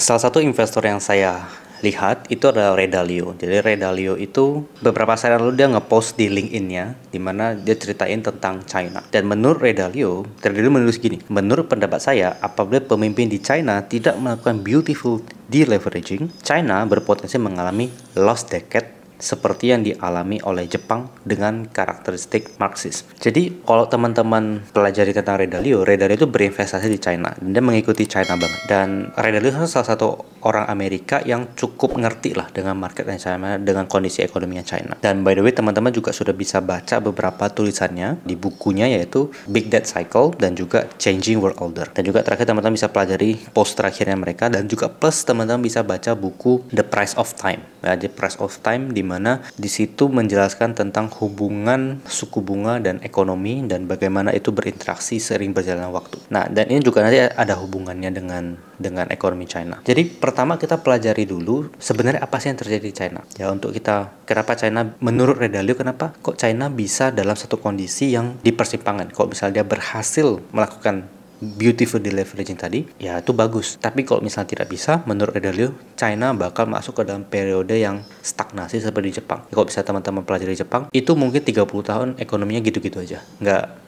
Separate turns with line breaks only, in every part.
Salah satu investor yang saya lihat itu adalah Ray Dalio. Jadi Ray Dalio itu beberapa saat lalu dia ngepost di LinkedIn-nya, di mana dia ceritain tentang China. Dan menurut Ray Dalio, menulis gini, menurut pendapat saya, apabila pemimpin di China tidak melakukan beautiful deleveraging, China berpotensi mengalami lost decade seperti yang dialami oleh Jepang dengan karakteristik Marxis. Jadi kalau teman-teman pelajari tentang Ray Dalio itu berinvestasi di China dan dia mengikuti China banget. Dan Ray Dalio salah satu orang Amerika yang cukup ngerti lah dengan marketnya China, dengan kondisi ekonominya China. Dan by the way, teman-teman juga sudah bisa baca beberapa tulisannya di bukunya, yaitu Big Debt Cycle dan juga Changing World Order. Dan juga terakhir teman-teman bisa pelajari post terakhirnya mereka, dan juga plus teman-teman bisa baca buku The Price of Time. Ya, The Price of Time di mana di situ menjelaskan tentang hubungan suku bunga dan ekonomi dan bagaimana itu berinteraksi seiring berjalannya waktu. Nah, dan ini juga nanti ada hubungannya dengan ekonomi China. Jadi pertama kita pelajari dulu sebenarnya apa sih yang terjadi di China. Ya, untuk kita kenapa China menurut Ray Dalio, kenapa kok China bisa dalam satu kondisi yang di persimpangan. Kalau misalnya dia berhasil melakukan beautiful deleveraging tadi, ya itu bagus. Tapi kalau misalnya tidak bisa, menurut Ray Dalio, China bakal masuk ke dalam periode yang stagnasi seperti Jepang. Kalau bisa teman-teman pelajari Jepang, itu mungkin 30 tahun ekonominya gitu-gitu aja.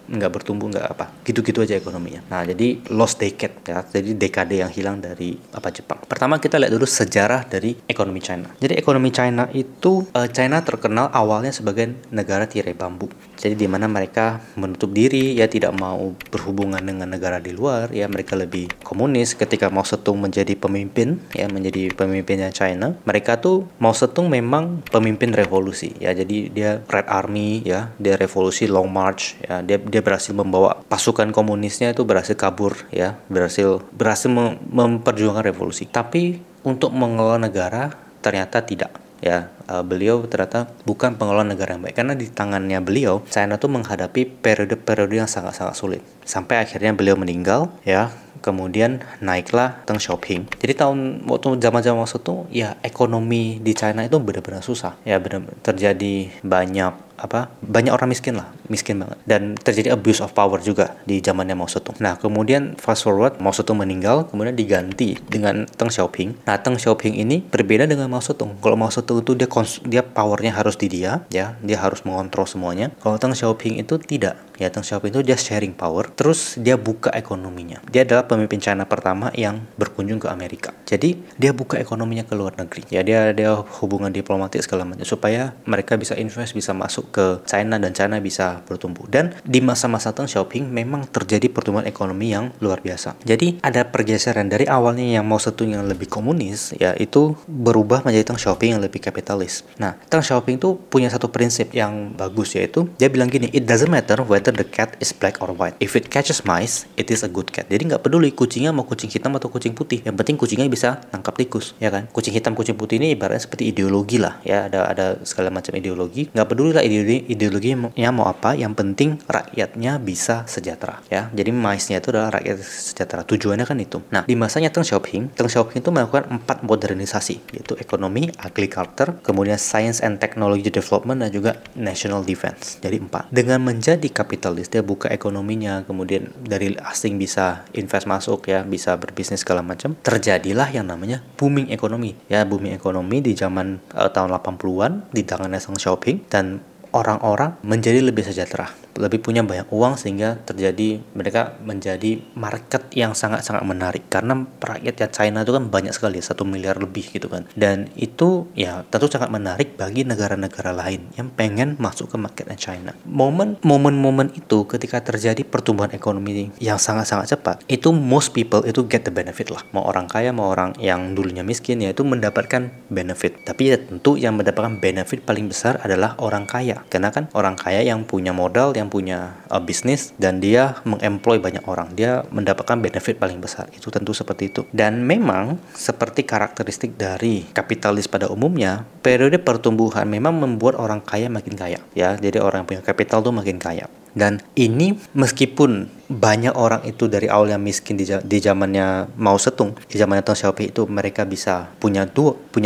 Nggak bertumbuh, nggak apa. Gitu-gitu aja ekonominya. Nah, jadi lost decade ya. Jadi dekade yang hilang dari Jepang. Pertama kita lihat dulu sejarah dari ekonomi China. Jadi ekonomi China itu, China terkenal awalnya sebagai negara tirai bambu. Jadi di mana mereka menutup diri, ya tidak mau berhubungan dengan negara di luar, ya mereka lebih komunis. Ketika Mao Zedong menjadi pemimpin, ya menjadi pemimpinnya China, mereka tuh Mao Zedong memang pemimpin revolusi, ya jadi dia Red Army, ya dia revolusi Long March, ya dia berhasil membawa pasukan komunisnya itu berhasil kabur, ya berhasil memperjuangkan revolusi. Tapi untuk mengelola negara ternyata tidak. Ya, beliau ternyata bukan pengelola negara yang baik, karena di tangannya beliau China tuh menghadapi periode-periode yang sangat-sangat sulit sampai akhirnya beliau meninggal, ya. Kemudian naiklah Deng Xiaoping. Jadi waktu zaman-zaman waktu itu, ya ekonomi di China itu benar-benar susah, ya benar terjadi banyak orang miskin banget, dan terjadi abuse of power juga di zamannya Mao Zedong. Nah, kemudian fast forward, Mao Zedong meninggal, kemudian diganti dengan Deng Xiaoping. Nah, Deng Xiaoping ini berbeda dengan Mao Zedong. Kalau Mao Zedong itu dia powernya harus di dia, ya dia harus mengontrol semuanya. Kalau Deng Xiaoping itu tidak, ya Deng Xiaoping itu dia sharing power, terus dia buka ekonominya. Dia adalah pemimpin China pertama yang berkunjung ke Amerika. Jadi dia buka ekonominya ke luar negeri. Ya dia hubungan diplomatik segala macam supaya mereka bisa invest, bisa masuk ke China dan China bisa bertumbuh. Dan di masa-masa Deng Xiaoping memang terjadi pertumbuhan ekonomi yang luar biasa. Jadi ada pergeseran dari awalnya yang Mao Zedong yang lebih komunis, ya itu berubah menjadi Deng Xiaoping yang lebih kapitalis. Nah, Deng Xiaoping itu punya satu prinsip yang bagus, yaitu dia bilang gini, it doesn't matter whether the cat is black or white. If it catches mice, it is a good cat. Jadi nggak peduli kucingnya mau kucing hitam atau kucing putih. Yang penting kucingnya bisa nangkap tikus, ya kan? Kucing hitam, kucing putih ini ibaratnya seperti ideologi lah, ya ada segala macam ideologi. Nggak peduli lah ideologinya mau apa, yang penting rakyatnya bisa sejahtera, ya. Jadi mice-nya itu adalah rakyat sejahtera. Tujuannya kan itu. Nah, di masanya Deng Xiaoping itu melakukan 4 modernisasi, yaitu ekonomi, agriculture, kemudian science and technology development, dan juga national defense. Jadi 4. Dengan menjadi kapitalis, dia buka ekonominya, kemudian dari asing bisa invest masuk, ya bisa berbisnis segala macam. Terjadilah yang namanya booming ekonomi. Ya, booming ekonomi di zaman tahun 80-an di tangannya Deng Xiaoping, dan orang-orang menjadi lebih sejahtera, lebih punya banyak uang, sehingga mereka menjadi market yang sangat-sangat menarik, karena rakyatnya China itu kan banyak sekali, 1 miliar lebih gitu kan, dan itu ya tentu sangat menarik bagi negara-negara lain yang pengen masuk ke marketnya China. Momen-momen itu ketika terjadi pertumbuhan ekonomi yang sangat-sangat cepat, itu most people itu get the benefit lah, mau orang kaya mau orang yang dulunya miskin, ya itu mendapatkan benefit. Tapi ya tentu yang mendapatkan benefit paling besar adalah orang kaya, karena kan orang kaya yang punya modal, yang punya bisnis, dan dia mengemploy banyak orang, dia mendapatkan benefit paling besar. Itu tentu seperti itu. Dan memang seperti karakteristik dari kapitalis pada umumnya, periode pertumbuhan memang membuat orang kaya makin kaya, ya. Jadi orang yang punya kapital tuh makin kaya. Dan ini meskipun banyak orang itu dari awal yang miskin di zamannya Mao Zedong, di zamannya Deng Xiaoping itu mereka bisa punya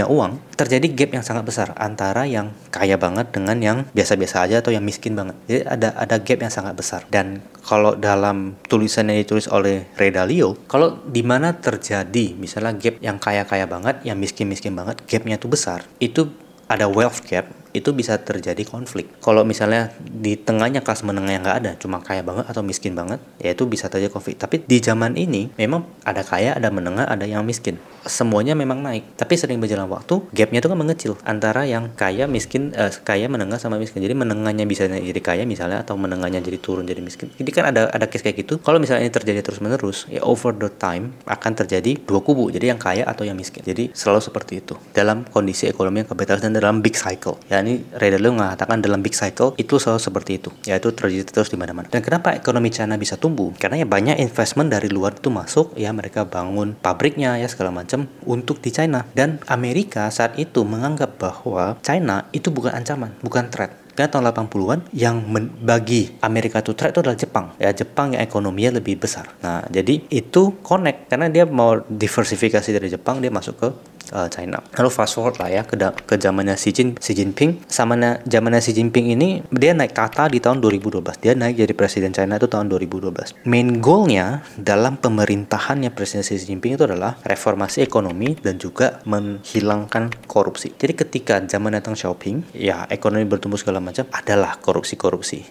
uang, terjadi gap yang sangat besar antara yang kaya banget dengan yang biasa-biasa aja atau yang miskin banget. Jadi ada gap yang sangat besar. Dan kalau dalam tulisan yang ditulis oleh Ray Dalio, kalau di mana terjadi misalnya gap yang kaya-kaya banget, yang miskin-miskin banget, gapnya itu besar, itu ada wealth gap, itu bisa terjadi konflik. Kalau misalnya di tengahnya kelas menengah yang nggak ada, cuma kaya banget atau miskin banget, ya itu bisa terjadi konflik. Tapi di zaman ini memang ada kaya, ada menengah, ada yang miskin. Semuanya memang naik. Tapi sering berjalan waktu, gapnya itu kan mengecil antara yang kaya, miskin, kaya, menengah sama miskin. Jadi menengahnya bisa jadi kaya misalnya, atau menengahnya jadi turun jadi miskin. Jadi kan ada case kayak gitu. Kalau misalnya ini terjadi terus menerus, ya over the time akan terjadi dua kubu. Jadi yang kaya atau yang miskin. Jadi selalu seperti itu dalam kondisi ekonomi yang kapitalis dan dalam big cycle. Ya ini Ray Dalio mengatakan dalam big cycle itu selalu seperti itu, yaitu terjadi terus di mana-mana. Dan kenapa ekonomi China bisa tumbuh? Karena ya banyak investment dari luar itu masuk, ya mereka bangun pabriknya ya segala macam untuk di China. Dan Amerika saat itu menganggap bahwa China itu bukan ancaman, bukan threat. Karena tahun 80-an yang bagi Amerika itu threat itu adalah Jepang. Ya Jepang yang ekonominya lebih besar. Nah, jadi itu connect karena dia mau diversifikasi dari Jepang, dia masuk ke China. Lalu fast forward lah ya ke zamannya Xi Jinping. Sama zamannya Xi Jinping ini dia naik kata di tahun 2012. Dia naik jadi presiden China itu tahun 2012. Main goalnya dalam pemerintahannya presiden Xi Jinping itu adalah reformasi ekonomi dan juga menghilangkan korupsi. Jadi ketika zamannya Deng Xiaoping, ya ekonomi bertumbuh segala macam, adalah korupsi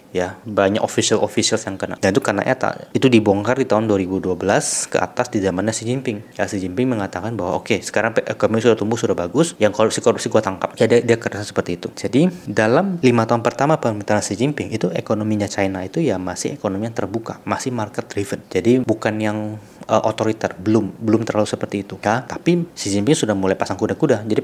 ya, banyak officials yang kena. Dan itu karena itu dibongkar di tahun 2012 ke atas di zamannya Xi Jinping. Ya Xi Jinping mengatakan bahwa oke, sekarang ekonomi sudah tumbuh, sudah bagus, yang korupsi gua tangkap. Ya dia kerasa seperti itu. Jadi dalam 5 tahun pertama pemerintahan Xi Jinping itu ekonominya China itu ya masih ekonomi yang terbuka, masih market driven. Jadi bukan yang otoriter, belum terlalu seperti itu ya. Tapi Xi Jinping sudah mulai pasang kuda-kuda. Jadi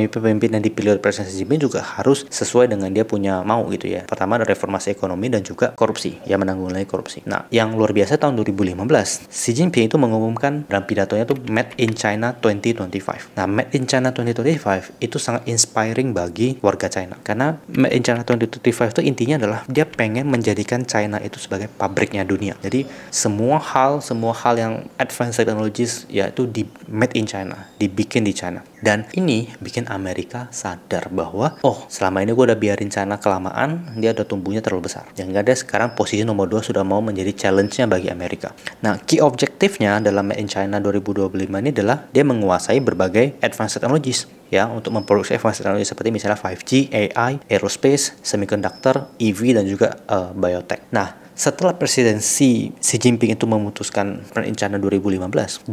pemimpin yang dipilih oleh presiden Xi Jinping juga harus sesuai dengan dia punya mau gitu ya. Pertama ada reformasi ekonomi dan juga korupsi, ya menanggulangi korupsi. Nah, yang luar biasa tahun 2015 Xi Jinping itu mengumumkan dalam pidatonya itu Made in China 2025. Nah, Made in China 2025 itu sangat inspiring bagi warga China. Karena Made in China 2025 itu intinya adalah dia pengen menjadikan China itu sebagai pabriknya dunia. Jadi semua hal yang advanced technologies yaitu di made in China, dibikin di China. Dan ini bikin Amerika sadar bahwa selama ini gue udah biarin China kelamaan, dia udah tumbuhnya terlalu besar. Yang ada sekarang posisi nomor 2 sudah mau menjadi challenge-nya bagi Amerika. Nah, key objektifnya dalam Made in China 2025 ini adalah dia menguasai berbagai advanced technologies ya, untuk memproduksi advanced technology seperti misalnya 5G, AI, aerospace, semiconductor, EV dan juga biotech. Nah, setelah presidensi Xi Jinping itu memutuskan Made in China 2016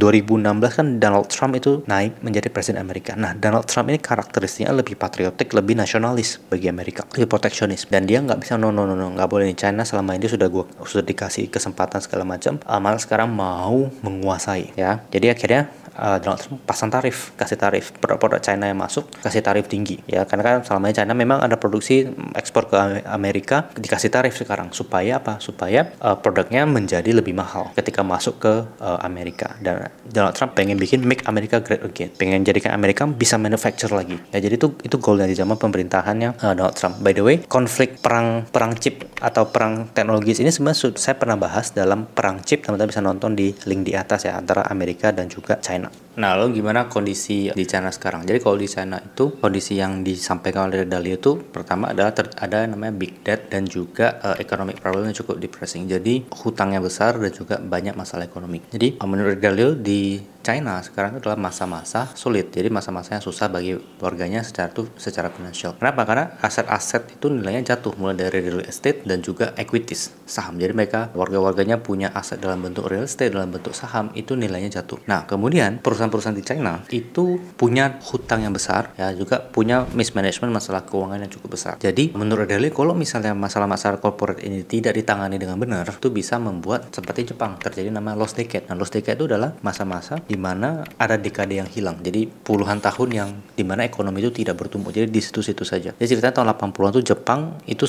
kan Donald Trump itu naik menjadi presiden Amerika. Nah, Donald Trump ini karakteristiknya lebih patriotik, lebih nasionalis bagi Amerika, lebih proteksionis. Dan dia nggak bisa nggak boleh nih, China selama ini sudah dikasih kesempatan segala macam, malah sekarang mau menguasai ya. Jadi akhirnya Donald Trump pasang kasih tarif produk China yang masuk, kasih tarif tinggi ya, karena kan selama ini China memang ada produksi ekspor ke Amerika, dikasih tarif sekarang supaya apa? Supaya produknya menjadi lebih mahal ketika masuk ke Amerika. Dan Donald Trump pengen bikin Make America Great Again, pengen jadikan Amerika bisa manufacture lagi ya. Jadi itu goalnya di zaman pemerintahannya Donald Trump. By the way, konflik perang chip atau perang teknologi ini sebenarnya saya pernah bahas dalam perang chip, teman-teman bisa nonton di link di atas ya, antara Amerika dan juga China. Nah, lalu gimana kondisi di China sekarang? Jadi kalau di China itu kondisi yang disampaikan oleh Dalio itu pertama adalah ada namanya big debt dan juga economic problem yang cukup depressing. Jadi hutangnya besar dan juga banyak masalah ekonomi. Jadi menurut Dalio di China sekarang itu adalah masa-masa sulit. Jadi masa-masa yang susah bagi warganya secara finansial. Kenapa? Karena aset-aset itu nilainya jatuh, mulai dari real estate dan juga equities, saham. Jadi mereka warga-warganya punya aset dalam bentuk real estate, dalam bentuk saham, itu nilainya jatuh. Nah, kemudian perusahaan-perusahaan di China itu punya hutang yang besar, ya juga punya mismanagement, masalah keuangan yang cukup besar. Jadi menurut Dalio, kalau misalnya masalah-masalah corporate ini tidak ditangani dengan benar, itu bisa membuat seperti Jepang terjadi namanya lost decade. Nah, lost decade itu adalah masa-masa di di mana ada dekade yang hilang. Jadi puluhan tahun yang di mana ekonomi itu tidak bertumbuh. Jadi di situ-situ saja. Jadi ceritanya tahun 80-an tuh Jepang itu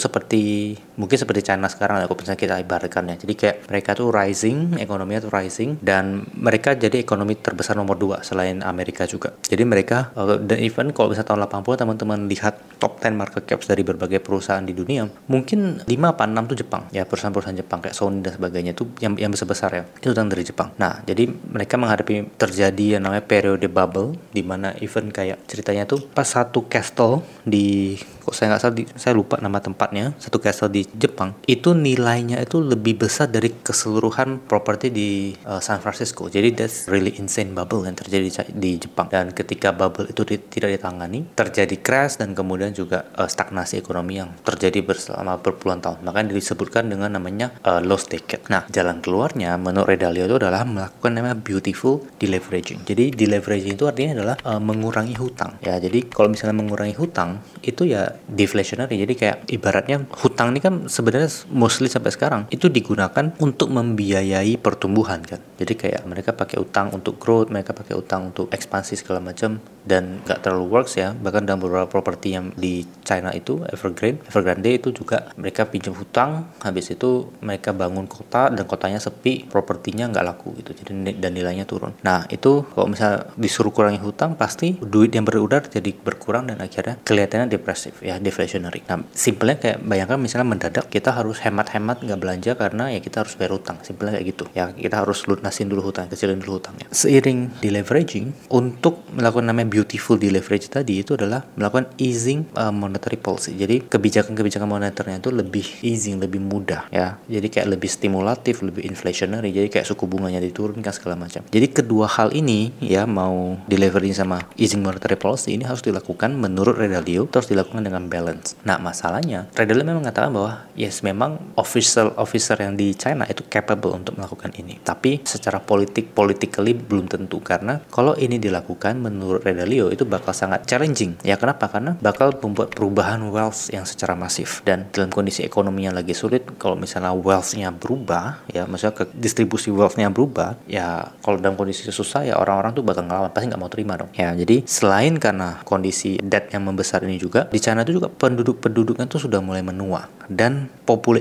mungkin seperti China sekarang ya, kalau misalnya kita ibaratkan ya. Jadi kayak mereka tuh rising, ekonominya tuh rising, dan mereka jadi ekonomi terbesar nomor 2 selain Amerika juga. Jadi mereka, dan even kalau misalnya tahun 80 teman-teman lihat top 10 market caps dari berbagai perusahaan di dunia, mungkin 5 apa 6 tuh Jepang. Ya perusahaan-perusahaan Jepang kayak Sony dan sebagainya itu yang besar-besar ya. Itu datang dari Jepang. Nah, jadi mereka menghadapi terjadi yang namanya periode bubble, di mana even kayak ceritanya tuh pas satu castle di, kok saya nggak salah, saya lupa nama tempatnya, satu castle di Jepang itu nilainya itu lebih besar dari keseluruhan properti di San Francisco. Jadi that's really insane bubble yang terjadi di Jepang. Dan ketika bubble itu tidak ditangani, terjadi crash dan kemudian juga stagnasi ekonomi yang terjadi selama berpuluhan tahun. Makanya disebutkan dengan namanya lost decade. Nah, jalan keluarnya menurut Ray Dalio itu adalah melakukan namanya beautiful deleveraging. Jadi deleveraging itu artinya adalah mengurangi hutang. Ya, jadi kalau misalnya mengurangi hutang itu ya deflationary. Jadi kayak ibaratnya hutang ini kan sebenarnya mostly sampai sekarang itu digunakan untuk membiayai pertumbuhan kan. Jadi kayak mereka pakai utang untuk growth, mereka pakai utang untuk ekspansi segala macam, dan nggak terlalu works ya. Bahkan dalam beberapa properti yang di China itu Evergrande itu juga mereka pinjam hutang, habis itu mereka bangun kota dan kotanya sepi, propertinya nggak laku gitu. Jadi dan nilainya turun. Nah, itu kalau misalnya disuruh kurangi hutang, pasti duit yang beredar jadi berkurang dan akhirnya kelihatannya depresif ya, deflationary. Nah, simpelnya kayak bayangkan misalnya mendadak kita harus hemat-hemat nggak belanja karena ya kita harus bayar hutang. Simpelnya kayak gitu. Ya, kita harus lunasin dulu hutang, kecilin dulu hutangnya. Seiring deleveraging, untuk melakukan namanya beautiful deleverage tadi itu adalah melakukan easing monetary policy. Jadi kebijakan-kebijakan moneternya itu lebih easing, lebih mudah ya. Jadi kayak lebih stimulatif, lebih inflationary. Jadi kayak suku bunganya diturunkan segala macam. Jadi kedua hal ini ya, mau deleveraging sama easing monetary policy ini harus dilakukan menurut Ray Dalio, terus dilakukan dengan balance. Nah, masalahnya Ray Dalio memang mengatakan bahwa yes, memang officer yang di China itu capable untuk melakukan ini. Tapi secara politically belum tentu, karena kalau ini dilakukan menurut Ray Dalio itu bakal sangat challenging. Ya kenapa? Karena bakal membuat perubahan wealth yang secara masif, dan dalam kondisi ekonomi yang lagi sulit, kalau misalnya wealth-nya berubah ya, maksudnya distribusi wealth-nya berubah ya, kalau dalam kondisi susah ya orang-orang tuh bakal ngelawan, pasti nggak mau terima dong ya. Jadi selain karena kondisi debt yang membesar ini, juga di China itu juga penduduknya tuh sudah mulai menua, dan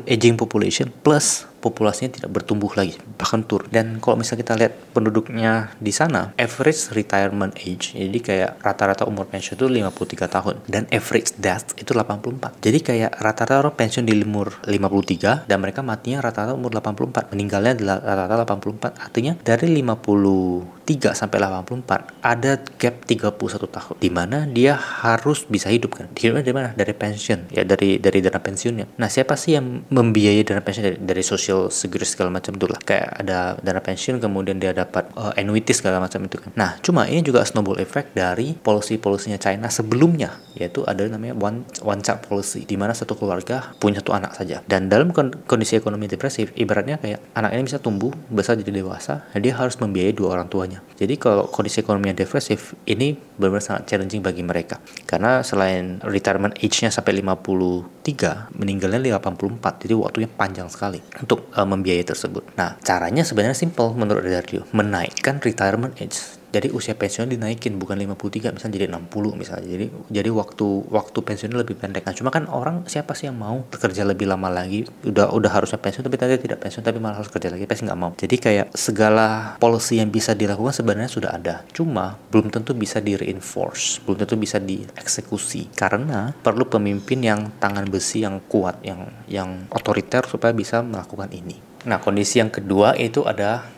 aging population plus populasinya tidak bertumbuh lagi, bahkan turun. Dan kalau misalnya kita lihat penduduknya di sana, average retirement age, jadi kayak rata-rata umur pensiun itu 53 tahun, dan average death itu 84. Jadi kayak rata-rata orang pensiun di umur 53 dan mereka matinya rata-rata umur 84, meninggalnya rata-rata 84. Artinya dari 53 sampai 84 ada gap 31 tahun, di mana dia harus bisa hidup kan. Hidupnya dari mana? Dari pensiun ya, dari dana pensiunnya. Nah, siapa sih yang membiayai dana pensiun? Dari social security segala macam itu lah, kayak ada dana pensiun, kemudian dia dapat annuities segala macam itu kan. Nah, cuma ini juga snowball effect dari policy-polisinya China sebelumnya, yaitu ada namanya one child policy, di mana satu keluarga punya satu anak saja. Dan dalam kondisi ekonomi depresif, ibaratnya kayak anak ini bisa tumbuh besar jadi dewasa, dia harus membiayai dua orang tuanya. Jadi kalau kondisi ekonomi yang depresif, ini benar-benar sangat challenging bagi mereka, karena selain retirement age-nya sampai 53, meninggalnya 84, jadi waktunya panjang sekali untuk membiayai tersebut. Nah, caranya sebenarnya simple menurut Dalio, menaikkan retirement age. Jadi usia pensiun dinaikin, bukan 53 misalnya jadi 60 misalnya. Jadi waktu pensiunnya lebih pendek. Nah, cuma kan orang, siapa sih yang mau bekerja lebih lama lagi? Udah harusnya pensiun tapi tadi tidak pensiun, tapi malah harus kerja lagi, pasti nggak mau. Jadi kayak segala policy yang bisa dilakukan sebenarnya sudah ada, cuma belum tentu bisa di-reinforce, belum tentu bisa dieksekusi, karena perlu pemimpin yang tangan besi, yang kuat, yang otoriter supaya bisa melakukan ini. Nah, kondisi yang kedua itu adalah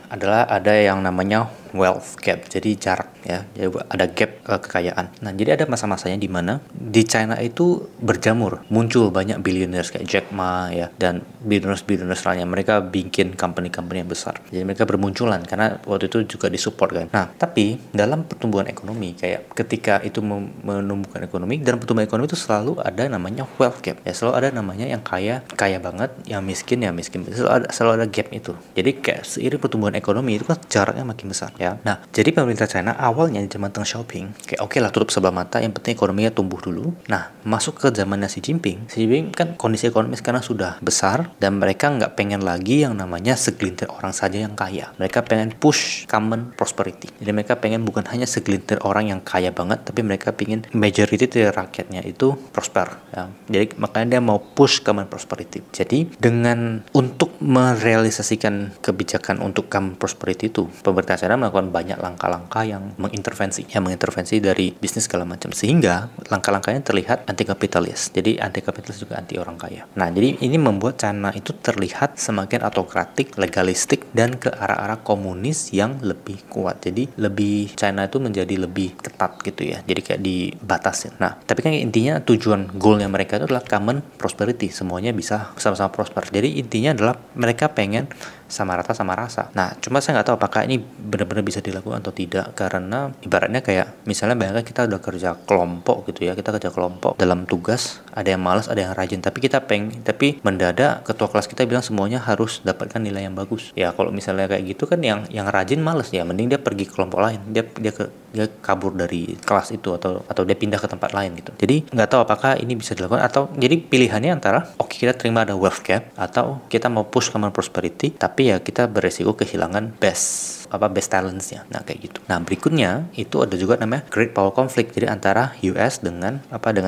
ada yang namanya wealth gap, jadi jarak ya, jadi ada gap kekayaan. Nah, jadi ada masa-masanya di mana di China itu berjamur, muncul banyak billionaires kayak Jack Ma ya, dan billionaires lainnya. Mereka bikin company-company yang besar, jadi mereka bermunculan karena waktu itu juga disupport kan. Nah, tapi dalam pertumbuhan ekonomi, kayak ketika itu menumbuhkan ekonomi, dalam pertumbuhan ekonomi itu selalu ada namanya wealth gap ya, selalu ada namanya yang kaya banget, yang miskin ya miskin, selalu ada gap itu. Jadi kayak seiring pertumbuhan ekonomi itu kan jaraknya makin besar ya. Nah, jadi pemerintah China awalnya di zaman Deng Xiaoping, kayak oke lah tutup sebelah mata, yang penting ekonominya tumbuh dulu. Nah, masuk ke zamannya Xi Jinping kan kondisi ekonomi sekarang sudah besar dan mereka nggak pengen lagi yang namanya segelintir orang saja yang kaya. Mereka pengen push common prosperity. Jadi mereka pengen bukan hanya segelintir orang yang kaya banget, tapi mereka pengen majority dari rakyatnya itu prosper. Ya. Jadi makanya dia mau push common prosperity. Jadi dengan untuk merealisasikan kebijakan untuk common prosperity itu, pemerintah China melakukan banyak langkah-langkah yang mengintervensi dari bisnis segala macam, sehingga langkah-langkahnya terlihat anti kapitalis. Jadi anti kapitalis juga anti orang kaya. Nah, jadi ini membuat China itu terlihat semakin autokratik, legalistik, dan ke arah-arah komunis yang lebih kuat. Jadi China itu menjadi lebih ketat gitu ya. Jadi kayak dibatasin. Nah, tapi kan intinya tujuan goalnya mereka itu adalah common prosperity. Semuanya bisa sama-sama prosper. Jadi intinya adalah mereka pengen sama rata sama rasa. Nah, cuma saya nggak tahu apakah ini benar-benar bisa dilakukan atau tidak, karena ibaratnya kayak misalnya bayangkan kita udah kerja kelompok gitu ya, kita kerja kelompok dalam tugas, ada yang malas, ada yang rajin, tapi mendadak ketua kelas kita bilang semuanya harus dapatkan nilai yang bagus. Ya kalau misalnya kayak gitu kan yang rajin malas, ya mending dia pergi ke kelompok lain, dia kabur dari kelas itu atau dia pindah ke tempat lain gitu. Jadi nggak tahu apakah ini bisa dilakukan, atau jadi pilihannya antara oke, kita terima ada wealth gap, atau kita mau push common prosperity tapi ya kita beresiko kehilangan best talents-nya. Nah, kayak gitu. Nah, berikutnya itu ada juga namanya Great Power Conflict. Jadi antara US dengan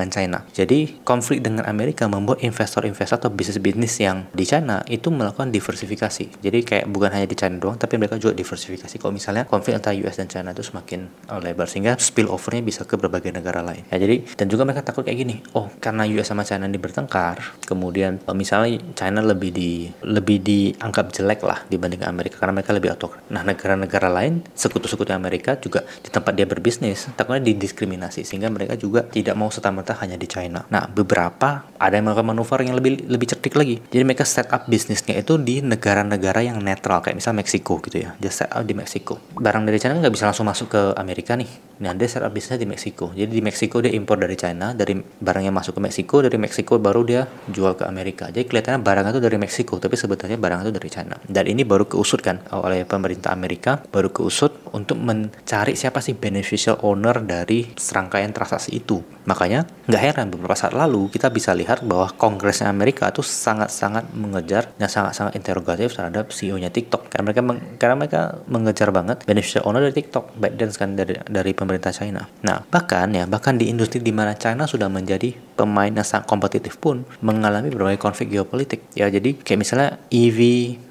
China. Jadi konflik dengan Amerika membuat investor-investor atau bisnis-bisnis yang di China itu melakukan diversifikasi. Jadi kayak bukan hanya di China doang, tapi mereka juga diversifikasi. Kalau misalnya konflik antara US dan China itu semakin lebar, sehingga spillover-nya bisa ke berbagai negara lain. Ya, jadi dan juga mereka takut kayak gini. Oh, karena US sama China ini bertengkar, kemudian misalnya China lebih dianggap jelek lah dibanding Amerika karena mereka lebih autokrat. Nah, negara lain, sekutu-sekutu Amerika juga di tempat dia berbisnis, takutnya didiskriminasi, sehingga mereka juga tidak mau serta-merta hanya di China. Nah, beberapa ada yang melakukan manuver yang lebih cerdik lagi. Jadi mereka set up bisnisnya itu di negara-negara yang netral, kayak misalnya Meksiko gitu ya. Dia set up di Meksiko. Barang dari China nggak bisa langsung masuk ke Amerika nih. Nah, dia set up bisnisnya di Meksiko. Jadi di Meksiko dia impor dari China, dari barang yang masuk ke Meksiko, dari Meksiko baru dia jual ke Amerika. Jadi kelihatannya barang itu dari Meksiko, tapi sebetulnya barang itu dari China. Dan ini baru keusut kan oleh pemerintah Amerika, baru keusut untuk mencari siapa sih beneficial owner dari serangkaian transaksi itu. Makanya nggak heran beberapa saat lalu kita bisa lihat bahwa Kongresnya Amerika itu sangat-sangat mengejar dan sangat-sangat interrogatif terhadap CEO-nya TikTok. Karena mereka mengejar banget beneficial owner dari TikTok, ByteDance kan dari pemerintah China. Nah, bahkan di industri di mana China sudah menjadi pemain yang sangat kompetitif pun mengalami berbagai konflik geopolitik. Ya, jadi kayak misalnya EV,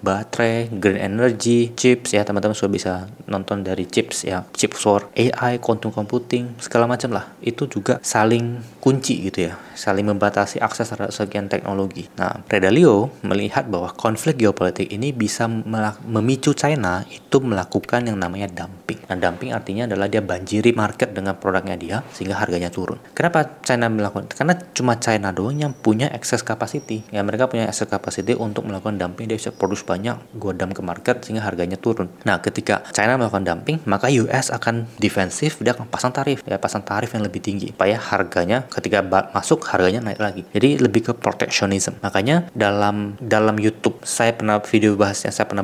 baterai, green energy, chips ya, teman-teman sudah bisa nonton dari chips ya, chip war, AI, quantum computing, segala macam lah. Itu juga saling kunci gitu ya, saling membatasi akses terhadap sekian teknologi. Nah, Redalio melihat bahwa konflik geopolitik ini bisa memicu China itu melakukan yang namanya dumping. Nah, dumping artinya adalah dia banjiri market dengan produknya dia sehingga harganya turun. Kenapa China melakukan? Karena cuma China doang yang punya excess capacity. Ya, mereka punya excess capacity untuk melakukan dumping, dia bisa produce banyak, gua dump ke market sehingga harganya turun. Nah, ketika China melakukan dumping, maka US akan defensif, dia akan pasang tarif yang lebih tinggi supaya harganya ketika masuk harganya naik lagi. Jadi lebih ke protectionism. Makanya dalam YouTube saya pernah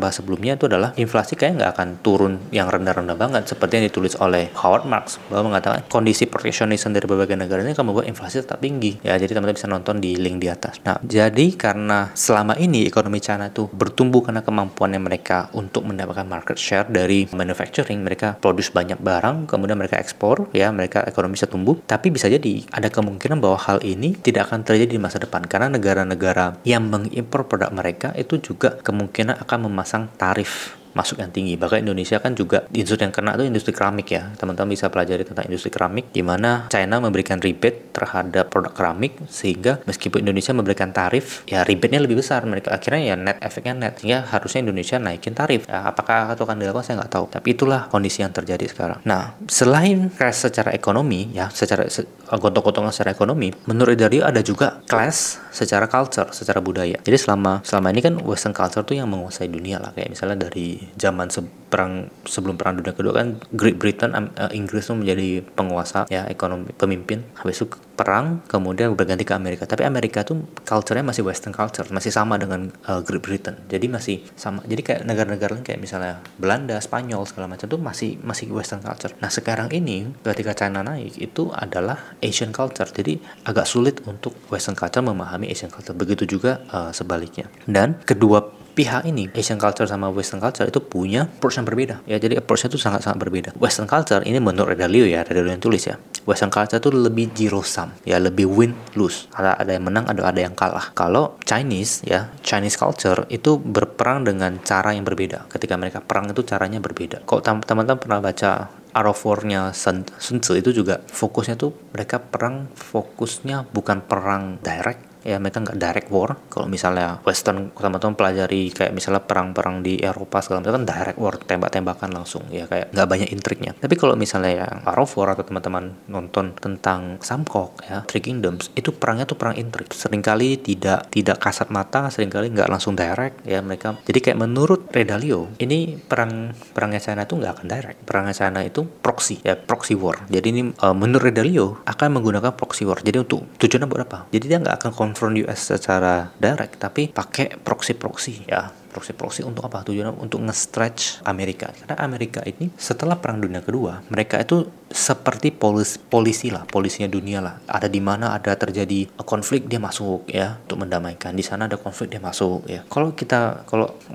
bahas sebelumnya itu adalah inflasi kayak nggak akan turun yang rendah-rendah banget seperti yang ditulis oleh Howard Marks, bahwa mengatakan kondisi protectionism dari berbagai negara ini akan membuat inflasi tetap tinggi. Ya, jadi teman-teman bisa nonton di link di atas. Nah, jadi karena selama ini ekonomi China itu bertumbuh karena kemampuannya mereka untuk mendapatkan market share dari manufacturing, mereka produce banyak barang, kemudian mereka ekspor, ya, mereka ekonomi bisa tumbuh. Tapi bisa jadi ada kemungkinan bahwa hal ini tidak akan terjadi di masa depan karena negara-negara yang mengimpor produk mereka itu juga kemungkinan akan memasang tarif masuk yang tinggi. Bahkan Indonesia kan juga industri yang kena itu industri keramik ya. Teman-teman bisa pelajari tentang industri keramik di mana China memberikan rebate terhadap produk keramik sehingga meskipun Indonesia memberikan tarif, ya rebate-nya lebih besar. Mereka akhirnya ya net efeknya net. Sehingga harusnya Indonesia naikin tarif. Ya, apakah itu akan dilakukan saya nggak tahu. Tapi itulah kondisi yang terjadi sekarang. Nah, selain crash secara ekonomi ya, secara gontok-gontongan secara ekonomi, menurut Dario ada juga clash secara culture, secara budaya. Jadi selama ini kan Western culture tuh yang menguasai dunia lah, kayak misalnya dari zaman sebelum perang dunia kedua kan Great Britain, Inggris tuh menjadi penguasa ya, ekonomi, pemimpin. Habis itu perang, kemudian berganti ke Amerika. Tapi Amerika tuh culture-nya masih Western culture, masih sama dengan Great Britain. Jadi masih sama. Jadi kayak negara-negara lain kayak misalnya Belanda, Spanyol segala macam tuh masih Western culture. Nah sekarang ini ketika China naik itu adalah Asian culture. Jadi agak sulit untuk Western culture memahami Asian culture. Begitu juga sebaliknya. Dan kedua pihak ini, Asian culture sama Western culture itu punya approach yang berbeda ya, jadi approach-nya itu sangat-sangat berbeda. Western culture ini menurut Redalio ya, Redalio yang tulis ya, Western culture itu lebih zero sum ya, lebih win lose, ada yang menang, ada yang kalah. Kalau Chinese ya, Chinese culture itu berperang dengan cara yang berbeda. Ketika mereka perang itu caranya berbeda. Kalau teman-teman pernah baca Art of War-nya Sun Tzu itu juga fokusnya tuh mereka perang, fokusnya bukan perang direct ya, mereka nggak direct war. Kalau misalnya Western teman-teman pelajari kayak misalnya perang-perang di Eropa segala macam kan direct war, tembak-tembakan langsung ya, kayak nggak banyak intriknya. Tapi kalau misalnya yang Art of War atau teman-teman nonton tentang Samkok ya, Three Kingdoms, itu perangnya tuh perang intrik. Seringkali tidak kasat mata, seringkali nggak langsung direct ya mereka. Jadi kayak menurut Redalio ini perangnya China itu nggak akan direct. Perangnya China itu proxy ya, proxy war. Jadi ini menurut Redalio akan menggunakan proxy war. Jadi untuk tujuannya buat apa? Jadi dia nggak akan confront US secara direct, tapi pakai proxy ya. Proxy untuk apa? Tujuannya untuk nge-stretch Amerika. Karena Amerika ini setelah Perang Dunia Kedua, mereka itu seperti polisinya dunia lah. Ada di mana ada terjadi konflik dia masuk ya untuk mendamaikan. Di sana ada konflik dia masuk ya. Kalau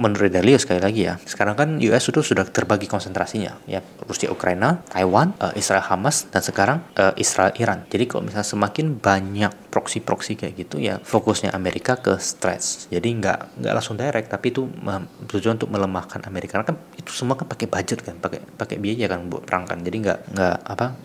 menurut Dalio sekali lagi ya, sekarang kan US itu sudah terbagi konsentrasinya ya, Rusia Ukraina, Taiwan, Israel Hamas, dan sekarang Israel Iran. Jadi kalau misalnya semakin banyak proxy kayak gitu ya, fokusnya Amerika ke stretch. Jadi nggak langsung direct, tapi itu tujuan untuk melemahkan Amerika. Karena kan itu semua kan pakai budget kan, pakai biaya kan buat perang kan. Jadi nggak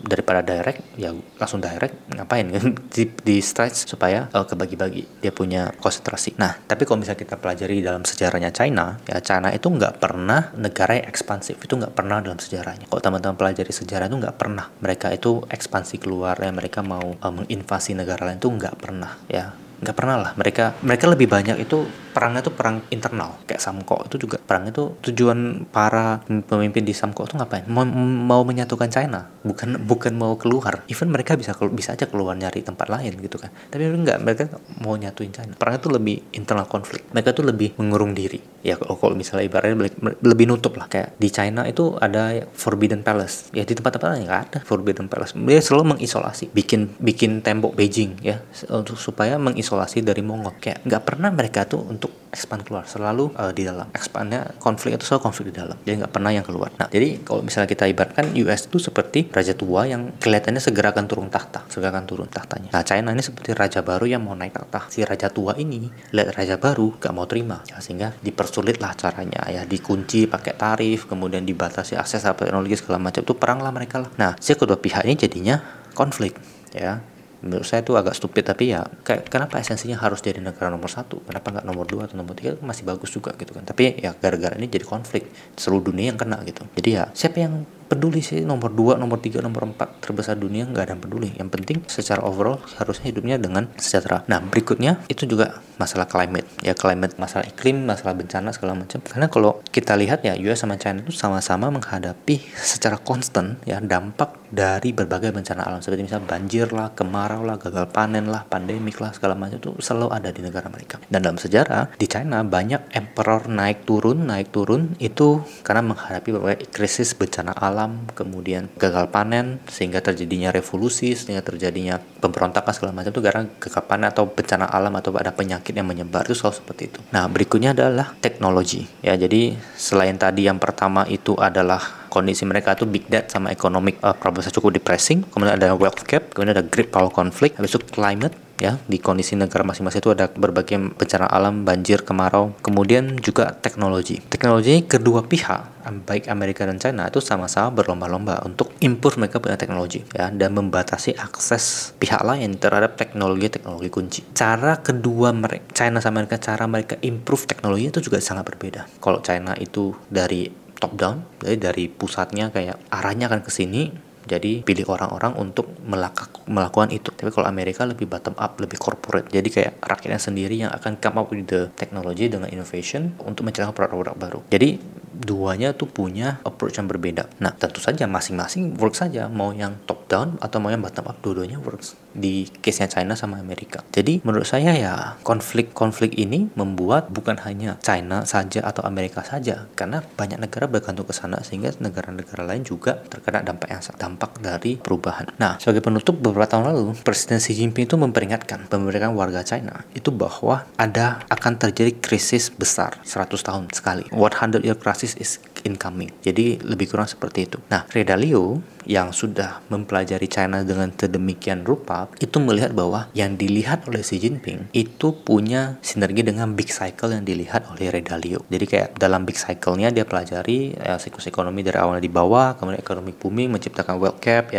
daripada direct ya langsung direct, ngapain kan di stretch supaya kebagi-bagi, dia punya konsentrasi. Nah tapi kalau misalnya kita pelajari dalam sejarahnya China ya, China itu nggak pernah negara yang ekspansif, itu nggak pernah dalam sejarahnya. Kalau teman-teman pelajari sejarah itu nggak pernah mereka itu ekspansi keluar ya, mereka mau menginvasi negara lain, itu nggak pernah ya, nggak pernah lah. Mereka lebih banyak itu perangnya tuh perang internal. Kayak Samko itu juga perang itu, tujuan para pemimpin di Samko itu ngapain? Mau menyatukan China, bukan mau keluar. Even mereka bisa aja keluar nyari tempat lain gitu kan, tapi mereka mau nyatuin China. Perang itu lebih internal konflik, mereka tuh lebih mengurung diri ya. Kalau misalnya ibaratnya lebih nutup lah. Kayak di China itu ada Forbidden Palace ya, di tempat-tempat lain nggak ada Forbidden Palace. Dia selalu mengisolasi, bikin tembok Beijing ya, untuk supaya mengisolasi dari Mongol. Kayak nggak pernah mereka tuh untuk expand keluar, selalu di dalam. Expandnya, konflik itu selalu konflik di dalam, jadi nggak pernah yang keluar. Nah jadi kalau misalnya kita ibaratkan US itu seperti raja tua yang kelihatannya segera akan turun tahtanya. Nah China ini seperti raja baru yang mau naik tahta. Si raja tua ini lihat raja baru gak mau terima ya, sehingga dipersulit lah caranya ya, dikunci pakai tarif, kemudian dibatasi akses teknologi segala macam. Itu perang lah mereka lah. Nah si kedua pihak ini jadinya konflik ya. Menurut saya itu agak stupid, tapi ya kenapa esensinya harus jadi negara nomor 1, kenapa nggak nomor 2 atau nomor 3, masih bagus juga gitu kan. Tapi ya gara-gara ini jadi konflik, seluruh dunia yang kena gitu. Jadi ya siapa yang peduli sih nomor 2, nomor 3, nomor 4 terbesar dunia, nggak ada yang peduli. Yang penting secara overall harusnya hidupnya dengan sejahtera. Nah berikutnya itu juga masalah climate ya, masalah iklim, masalah bencana segala macam. Karena kalau kita lihat ya, US sama China itu sama-sama menghadapi secara konstan ya dampak dari berbagai bencana alam, seperti misalnya banjir lah, kemarau lah, gagal panen lah, pandemik lah, segala macam itu selalu ada di negara mereka. Dan dalam sejarah di China banyak emperor naik turun itu karena menghadapi berbagai krisis bencana alam, kemudian gagal panen, sehingga terjadinya revolusi, sehingga terjadinya pemberontakan segala macam itu karena gagal panen atau bencana alam atau ada penyakit yang menyebar, itu selalu seperti itu. Nah berikutnya adalah teknologi ya. Jadi selain tadi yang pertama itu adalah kondisi mereka itu big debt sama economic problemnya cukup depressing, kemudian ada wealth gap, kemudian ada great power conflict, habis itu climate ya, di kondisi negara masing-masing itu ada berbagai bencana alam, banjir, kemarau, kemudian juga teknologi. Kedua pihak baik Amerika dan China itu sama-sama berlomba-lomba untuk improve mereka punya teknologi ya, dan membatasi akses pihak lain terhadap teknologi kunci. Cara kedua China sama Amerika, cara mereka improve teknologi itu juga sangat berbeda. Kalau China itu dari top down, jadi dari pusatnya kayak arahnya akan ke sini, Jadi pilih orang-orang untuk melakukan itu. Tapi kalau Amerika lebih bottom up, lebih corporate. Jadi kayak rakyatnya sendiri yang akan come up with the technology dengan innovation untuk menciptakan produk-produk baru. Jadi duanya tuh punya approach yang berbeda. Nah, tentu saja masing-masing works saja, mau yang top down atau mau yang bottom up, dua-duanya works di case-nya China sama Amerika. Jadi menurut saya ya konflik ini membuat bukan hanya China saja atau Amerika saja, karena banyak negara bergantung ke sana sehingga negara-negara lain juga terkena dampak dari perubahan. Nah, sebagai penutup, beberapa tahun lalu Presiden Xi Jinping itu memperingatkan warga China itu bahwa akan terjadi krisis besar 100 tahun sekali. 100 year crisis is incoming. Jadi lebih kurang seperti itu. Nah, Ray Dalio yang sudah mempelajari China dengan sedemikian rupa itu melihat bahwa yang dilihat oleh Xi Jinping itu punya sinergi dengan big cycle yang dilihat oleh Ray Dalio. Jadi kayak dalam big cycle-nya dia pelajari siklus ekonomi dari awalnya di bawah, kemudian ekonomi booming, menciptakan wealth gap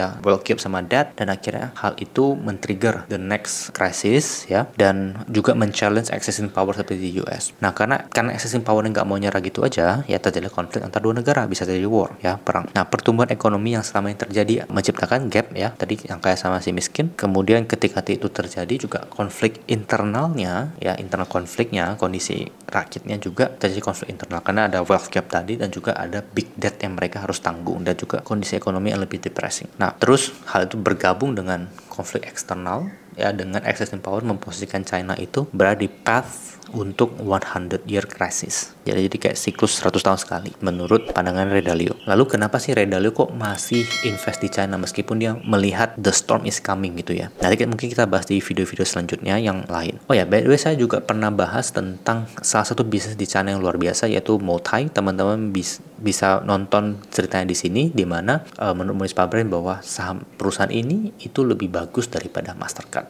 sama debt, dan akhirnya hal itu men-trigger the next crisis ya, dan juga men-challenge accessing power seperti di US. Nah, karena accessing power nggak mau nyerah gitu aja, ya terjadi konflik antar dua negara, bisa terjadi war ya, perang. Nah, pertumbuhan ekonomi yang selama ini terjadi menciptakan gap ya, tadi yang kaya sama si miskin. Kemudian ketika itu terjadi juga konflik internalnya ya, internal konfliknya, kondisi rakyatnya juga terjadi konflik internal karena ada wealth gap tadi dan juga ada big debt yang mereka harus tanggung dan juga kondisi ekonomi yang lebih depressing. Nah, terus hal itu bergabung dengan konflik eksternal ya, dengan accessing power memposisikan China itu berada di path untuk 100 year crisis. Jadi kayak siklus 100 tahun sekali menurut pandangan Ray Dalio. Lalu kenapa sih Ray Dalio kok masih invest di China meskipun dia melihat the storm is coming gitu ya. Nanti mungkin kita bahas di video-video selanjutnya yang lain. Oh ya, by the way, saya juga pernah bahas tentang salah satu bisnis di China yang luar biasa yaitu Moutai. Teman-teman bisa nonton ceritanya di sini, di mana menurut Maurice Pabren bahwa saham perusahaan ini itu lebih bagus daripada Mastercard.